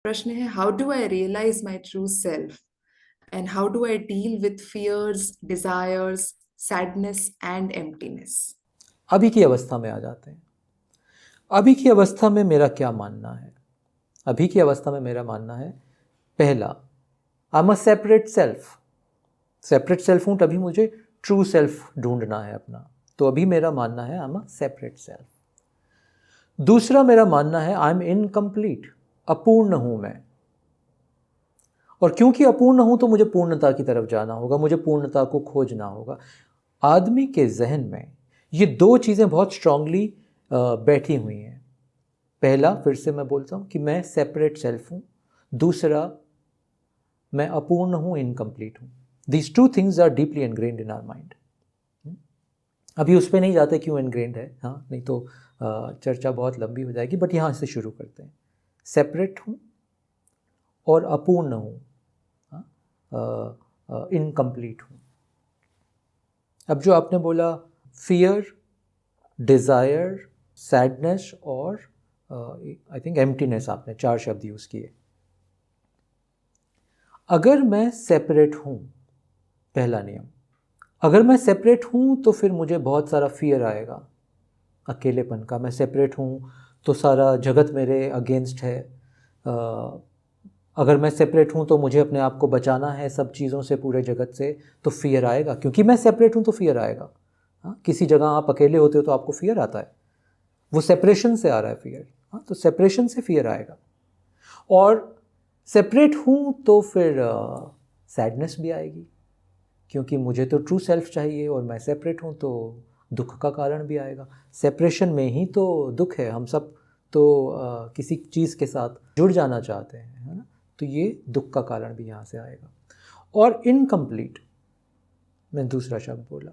प्रश्न है, how do I realize my true self and how do I deal with fears, desires, sadness and emptiness. अभी की अवस्था में आ जाते हैं। अभी की अवस्था में मेरा क्या मानना है? अभी की अवस्था में मेरा मानना है, पहला, I am a separate self. Separate self हूँ तभी मुझे ट्रू सेल्फ ढूंढना है अपना। तो अभी मेरा मानना है I am a separate self. दूसरा मेरा मानना है आई एम इनकम्प्लीट, अपूर्ण हूँ मैं। और क्योंकि अपूर्ण हूँ तो मुझे पूर्णता की तरफ जाना होगा, मुझे पूर्णता को खोजना होगा। आदमी के जहन में ये दो चीज़ें बहुत स्ट्रांगली बैठी हुई हैं। पहला, फिर से मैं बोलता हूँ कि मैं सेपरेट सेल्फ हूँ। दूसरा, मैं अपूर्ण हूँ, इनकम्प्लीट हूँ। These two things are deeply engrained in our mind. अभी उस पर नहीं जाते क्यों एनग्रेन्ड है, हाँ, नहीं तो चर्चा बहुत लंबी हो जाएगी, बट यहाँ से शुरू करते हैं। सेपरेट हूँ और अपूर्ण हूँ, इनकम्प्लीट हूँ। अब जो आपने बोला फियर, डिज़ायर, सैडनेस और आई थिंक एम्प्टीनेस, आपने 4 शब्द यूज़ किए। अगर मैं सेपरेट हूँ, पहला नियम, अगर मैं सेपरेट हूँ तो फिर मुझे बहुत सारा फियर आएगा अकेलेपन का। मैं सेपरेट हूँ तो सारा जगत मेरे अगेंस्ट है। अगर मैं सेपरेट हूँ तो मुझे अपने आप को बचाना है सब चीज़ों से, पूरे जगत से, तो फियर आएगा। क्योंकि मैं सेपरेट हूँ तो फियर आएगा। हाँ, किसी जगह आप अकेले होते हो तो आपको फियर आता है, वो सेपरेशन से आ रहा है फियर। हाँ, तो सेपरेशन से फियर आएगा। और सेपरेट हूँ तो फिर सैडनेस भी आएगी, क्योंकि मुझे तो ट्रू सेल्फ चाहिए और मैं सेपरेट हूँ, तो दुख का कारण भी आएगा। सेपरेशन में ही तो दुख है। हम सब तो किसी चीज़ के साथ जुड़ जाना चाहते हैं, है ना? तो ये दुख का कारण भी यहाँ से आएगा। और इनकम्प्लीट, मैं दूसरा शब्द बोला,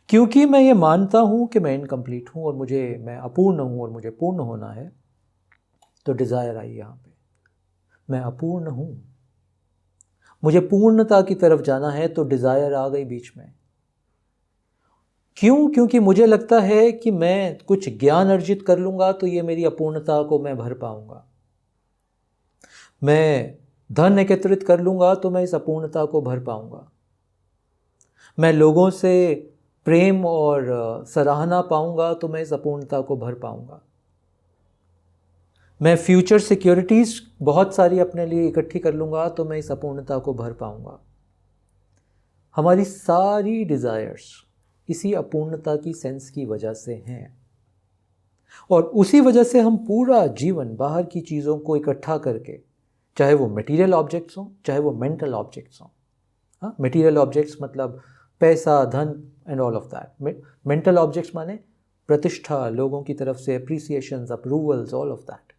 क्योंकि मैं ये मानता हूँ कि मैं इनकम्प्लीट हूँ और मैं अपूर्ण हूँ और मुझे पूर्ण होना है, तो डिज़ायर आई यहाँ पे। मैं अपूर्ण हूँ, मुझे पूर्णता की तरफ जाना है, तो डिज़ायर आ गई बीच में। क्यों? क्योंकि मुझे लगता है कि मैं कुछ ज्ञान अर्जित कर लूँगा तो ये मेरी अपूर्णता को मैं भर पाऊँगा। मैं धन एकत्रित कर लूँगा तो मैं इस अपूर्णता को भर पाऊँगा। मैं लोगों से प्रेम और सराहना पाऊँगा तो मैं इस अपूर्णता को भर पाऊँगा। मैं फ्यूचर सिक्योरिटीज़ बहुत सारी अपने लिए इकट्ठी कर लूँगा तो मैं इस अपूर्णता को भर पाऊँगा। हमारी सारी डिज़ायर्स इसी अपूर्णता की सेंस की वजह से हैं, और उसी वजह से हम पूरा जीवन बाहर की चीज़ों को इकट्ठा करके, चाहे वो मटेरियल ऑब्जेक्ट्स हों, चाहे वो मेंटल ऑब्जेक्ट्स हों। हाँ, मटेरियल ऑब्जेक्ट्स मतलब पैसा, धन and all of that. Mental objects माने प्रतिष्ठा, लोगों की तरफ से अप्रिसिएशंस, अप्रूवल्स, ऑल ऑफ दैट।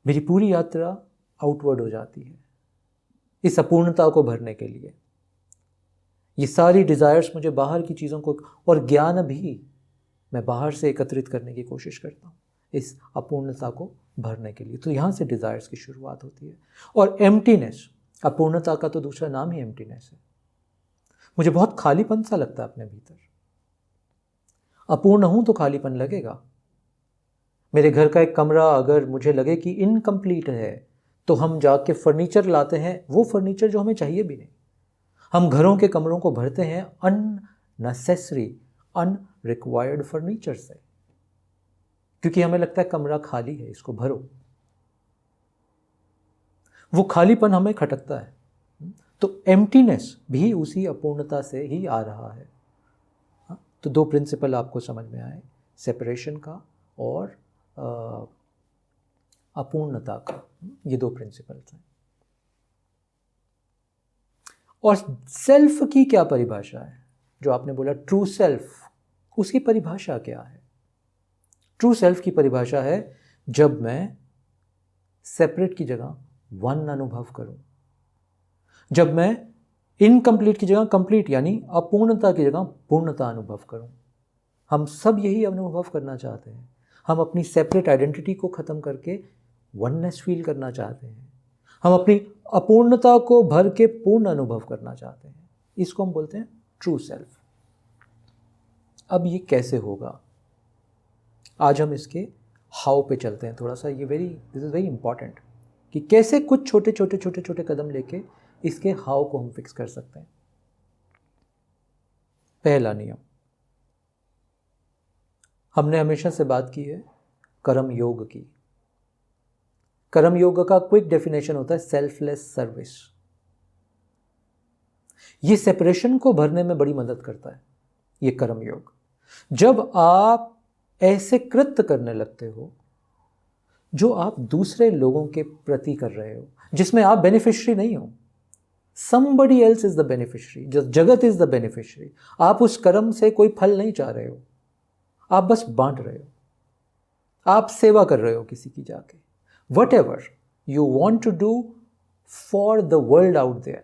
मेरी पूरी यात्रा आउटवर्ड हो जाती है इस अपूर्णता को भरने के लिए। ये सारी डिज़ायर्स मुझे बाहर की चीज़ों को, और ज्ञान भी मैं बाहर से एकत्रित करने की कोशिश करता हूँ इस अपूर्णता को भरने के लिए। तो यहाँ से डिज़ायर्स की शुरुआत होती है। और एम्प्टीनेस, अपूर्णता का तो दूसरा नाम ही एम्प्टीनेस है। मुझे बहुत खालीपन सा लगता है अपने भीतर। अपूर्ण हूँ तो खालीपन लगेगा। मेरे घर का एक कमरा अगर मुझे लगे कि इनकम्प्लीट है, तो हम जाके फर्नीचर लाते हैं, वो फर्नीचर जो हमें चाहिए भी नहीं। हम घरों के कमरों को भरते हैं अननेसेसरी, अनरिक्वायर्ड फर्नीचर से, क्योंकि हमें लगता है कमरा खाली है, इसको भरो। वो खालीपन हमें खटकता है। तो एम्प्टीनेस भी उसी अपूर्णता से ही आ रहा है। तो 2 प्रिंसिपल आपको समझ में आए, सेपरेशन का और अपूर्णता का। ये 2 प्रिंसिपल्स हैं। और सेल्फ की क्या परिभाषा है? जो आपने बोला ट्रू सेल्फ, उसकी परिभाषा क्या है? ट्रू सेल्फ की परिभाषा है जब मैं सेपरेट की जगह वन अनुभव करूं, जब मैं इनकम्प्लीट की जगह कंप्लीट यानी अपूर्णता की जगह पूर्णता अनुभव करूं। हम सब यही अनुभव करना चाहते हैं। हम अपनी सेपरेट आइडेंटिटी को ख़त्म करके वननेस फील करना चाहते हैं। हम अपनी अपूर्णता को भर के पूर्ण अनुभव करना चाहते हैं। इसको हम बोलते हैं ट्रू सेल्फ। अब ये कैसे होगा? आज हम इसके हाउ पे चलते हैं थोड़ा सा। दिस इज़ वेरी इंपॉर्टेंट कि कैसे कुछ छोटे छोटे छोटे छोटे कदम लेके इसके हाउ को हम फिक्स कर सकते हैं। पहला नियम, हमने हमेशा से बात की है कर्म योग की। कर्म योग का क्विक डेफिनेशन होता है सेल्फलेस सर्विस। ये सेपरेशन को भरने में बड़ी मदद करता है ये कर्म योग। जब आप ऐसे कृत्य करने लगते हो जो आप दूसरे लोगों के प्रति कर रहे हो, जिसमें आप बेनिफिशियरी नहीं हो, somebody else is the beneficiary, जगत इज द बेनिफिशियरी। आप उस कर्म से कोई फल नहीं चाह रहे हो, आप बस बांट रहे हो, आप सेवा कर रहे हो किसी की जाके। Whatever you want to do for the world out there,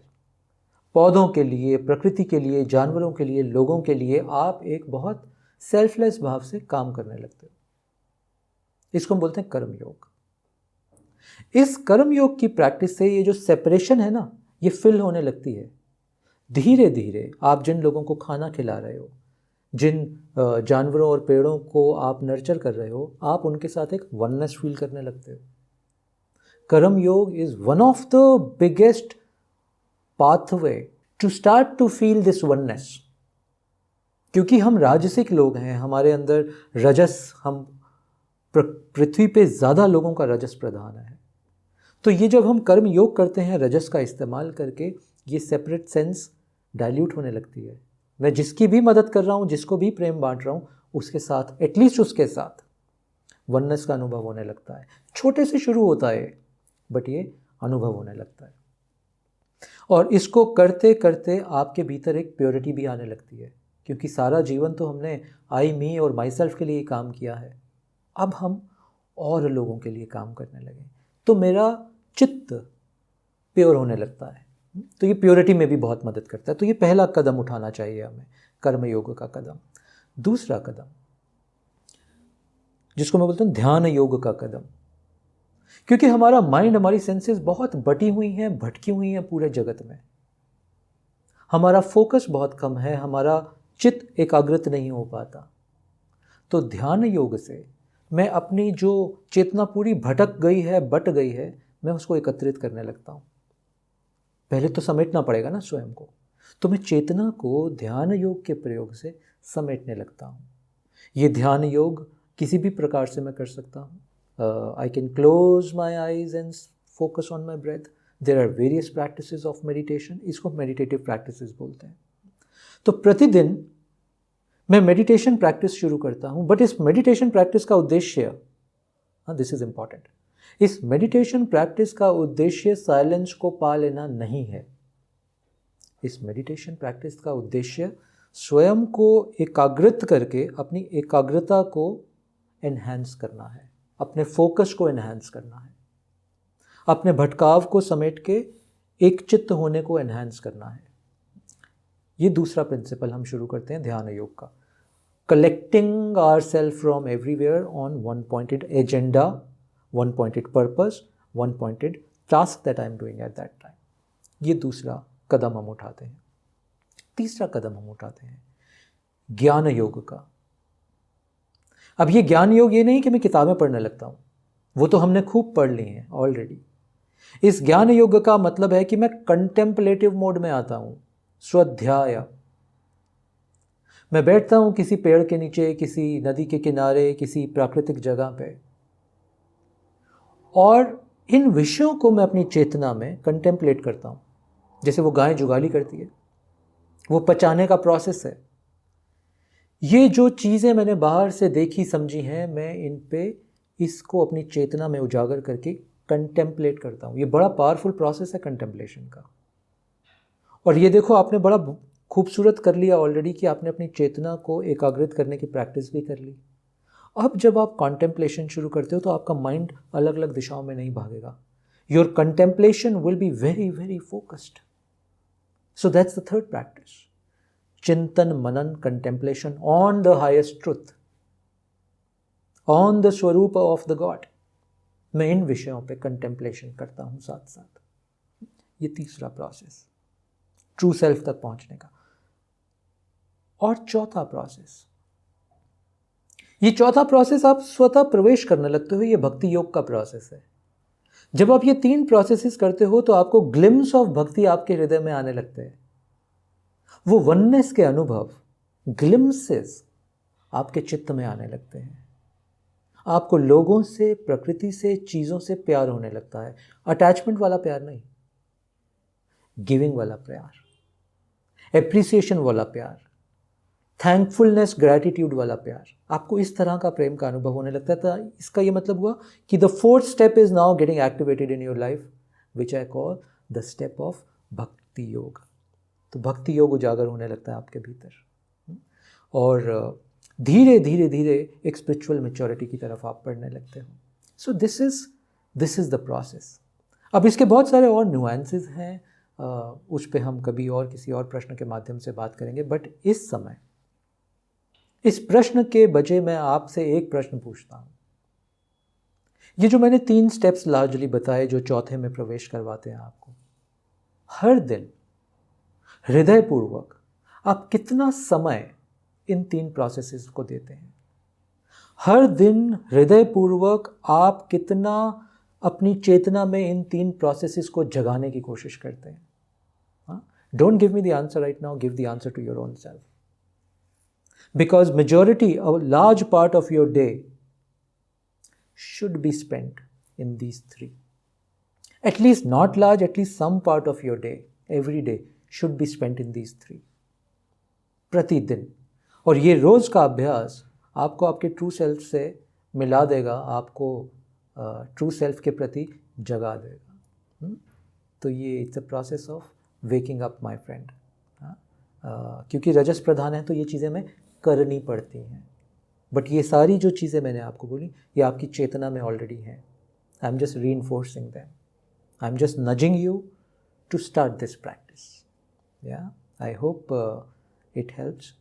पौधों के लिए, प्रकृति के लिए, जानवरों के लिए, लोगों के लिए आप एक बहुत सेल्फलेस भाव से काम करने लगते हो। इसको हम बोलते हैं कर्म योग। इस कर्म योग की प्रैक्टिस से ये जो सेपरेशन है ना, ये फिल होने लगती है। धीरे धीरे आप जिन लोगों को खाना खिला रहे हो, जिन जानवरों और पेड़ों को आप नर्चर कर रहे हो, आप उनके साथ एक वननेस फील करने लगते हो। Karma yoga is one of the biggest pathway to start to feel this oneness. क्योंकि हम राजसिक लोग हैं, हमारे अंदर रजस, हम पृथ्वी पे ज़्यादा लोगों का रजस प्रधान है। तो ये जब हम कर्म योग करते हैं रजस का इस्तेमाल करके, ये सेपरेट सेंस डाइल्यूट होने लगती है। मैं जिसकी भी मदद कर रहा हूँ, जिसको भी प्रेम बांट रहा हूँ, उसके साथ, एटलीस्ट उसके साथ वननेस का अनुभव होने लगता है। छोटे से शुरू होता है बट ये अनुभव होने लगता है। और इसको करते करते आपके भीतर एक प्योरिटी भी आने लगती है, क्योंकि सारा जीवन तो हमने आई, मी और माई सेल्फ के लिए काम किया है। अब हम और लोगों के लिए काम करने लगे तो मेरा चित्त प्योर होने लगता है। तो ये प्योरिटी में भी बहुत मदद करता है। तो ये पहला कदम उठाना चाहिए हमें, कर्मयोग का कदम। दूसरा कदम, जिसको मैं बोलता हूँ ध्यान योग का कदम, क्योंकि हमारा माइंड, हमारी सेंसेस बहुत बटी हुई हैं, भटकी हुई हैं पूरे जगत में। हमारा फोकस बहुत कम है, हमारा चित्त एकाग्रित नहीं हो पाता। तो ध्यान योग से मैं अपनी जो चेतना पूरी भटक गई है, बट गई है, मैं उसको एकत्रित करने लगता हूँ। पहले तो समेटना पड़ेगा ना स्वयं को, तो मैं चेतना को ध्यान योग के प्रयोग से समेटने लगता हूँ। ये ध्यान योग किसी भी प्रकार से मैं कर सकता हूँ। I can close my eyes and focus on my breath. There are various practices of meditation, इसको मेडिटेटिव प्रैक्टिसेस बोलते हैं। तो प्रतिदिन मैं मेडिटेशन प्रैक्टिस शुरू करता हूँ, बट इस मेडिटेशन प्रैक्टिस का उद्देश्य, दिस इज इंपॉर्टेंट, इस मेडिटेशन प्रैक्टिस का उद्देश्य साइलेंस को पा लेना नहीं है। इस मेडिटेशन प्रैक्टिस का उद्देश्य स्वयं को एकाग्रित करके अपनी एकाग्रता को एनहांस करना है, अपने फोकस को एनहांस करना है, अपने भटकाव को समेट के एक चित्त होने को एनहांस करना है। ये दूसरा प्रिंसिपल हम शुरू करते हैं ध्यान योग का। Collecting our self from everywhere on one pointed agenda, one pointed purpose, one pointed task that I am doing at that time. ये दूसरा कदम हम उठाते हैं। तीसरा कदम हम उठाते हैं ज्ञान योग का। अब ये ज्ञान योग ये नहीं कि मैं किताबें पढ़ने लगता हूँ, वो तो हमने खूब पढ़ ली हैं ऑलरेडी। इस ज्ञान योग का मतलब है कि मैं कंटेम्पलेटिव मोड में आता हूँ, स्वाध्याय। मैं बैठता हूँ किसी पेड़ के नीचे, किसी नदी के किनारे, किसी प्राकृतिक जगह पे, और इन विषयों को मैं अपनी चेतना में कंटेम्पलेट करता हूँ। जैसे वो गाय जुगाली करती है, वो पचाने का प्रोसेस है। ये जो चीज़ें मैंने बाहर से देखी समझी हैं, मैं इन पे इसको अपनी चेतना में उजागर करके कंटेम्पलेट करता हूँ। ये बड़ा पावरफुल प्रोसेस है कंटेम्पलेशन का। और ये देखो, आपने बड़ा खूबसूरत कर लिया ऑलरेडी कि आपने अपनी चेतना को एकाग्रित करने की प्रैक्टिस भी कर ली। अब जब आप कंटेम्पलेशन शुरू करते हो तो आपका माइंड अलग अलग दिशाओं में नहीं भागेगा। Your contemplation will be very very focused. So that's the third practice, चिंतन मनन contemplation on the highest truth, on the swaroop of the god. मैं इन विषयों पे कंटेम्पलेशन करता हूँ साथ साथ। ये तीसरा प्रोसेस ट्रू सेल्फ तक पहुंचने का। और चौथा प्रोसेस, ये चौथा प्रोसेस आप स्वतः प्रवेश करने लगते हो, ये भक्ति योग का प्रोसेस है। जब आप ये 3 प्रोसेसेस करते हो तो आपको ग्लिम्स ऑफ भक्ति आपके हृदय में आने लगते हैं। वो वननेस के अनुभव, ग्लिम्सेस आपके चित्त में आने लगते हैं। आपको लोगों से, प्रकृति से, चीज़ों से प्यार होने लगता है। अटैचमेंट वाला प्यार नहीं, गिविंग वाला प्यार, एप्रिसिएशन वाला प्यार, थैंकफुलनेस, ग्रैटिट्यूड वाला प्यार। आपको इस तरह का प्रेम का अनुभव होने लगता है। तो इसका ये मतलब हुआ कि the 4th step is now getting activated in your life, which I call the step of भक्ति योग। तो भक्ति योग उजागर होने लगता है आपके भीतर और धीरे धीरे धीरे एक स्पिरिचुअल मैच्योरिटी की तरफ आप बढ़ने लगते हो। So this is the process. अब इसके बहुत सारे और नुआंसेस हैं, उस पर हम कभी और किसी और प्रश्न के माध्यम से बात करेंगे। बट इस समय इस प्रश्न के बजाय मैं आपसे एक प्रश्न पूछता हूँ। ये जो मैंने 3 स्टेप्स लार्जली बताए जो चौथे में प्रवेश करवाते हैं आपको, हर दिन हृदयपूर्वक आप कितना समय इन 3 प्रोसेसेस को देते हैं? हर दिन हृदयपूर्वक आप कितना अपनी चेतना में इन 3 प्रोसेसेस को जगाने की कोशिश करते हैं? Don't give me the answer right now, give the answer to your own self, because majority, a large part of your day should be spent in these 3. At least not large, at least some part of your day, every day should be spent in these 3 प्रतिदिन। और ये रोज़ का अभ्यास आपको आपके true self से मिला देगा, आपको ट्रू सेल्फ के प्रति जगा देगा। तो ये it's a process of waking up my friend. क्योंकि रजस प्रधान है तो ये चीज़ें मैं करनी पड़ती हैं, बट ये सारी जो चीज़ें मैंने आपको बोली ये आपकी चेतना में ऑलरेडी हैं। I am just reinforcing them, I am just nudging you to start this practice. या आई होप इट हेल्प्स।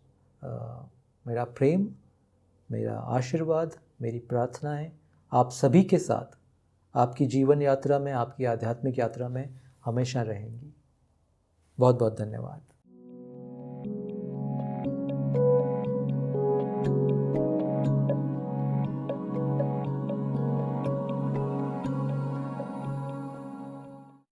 मेरा प्रेम, मेरा आशीर्वाद, मेरी प्रार्थनाएं आप सभी के साथ आपकी जीवन यात्रा में, आपकी आध्यात्मिक यात्रा में हमेशा रहेंगी। बहुत बहुत धन्यवाद।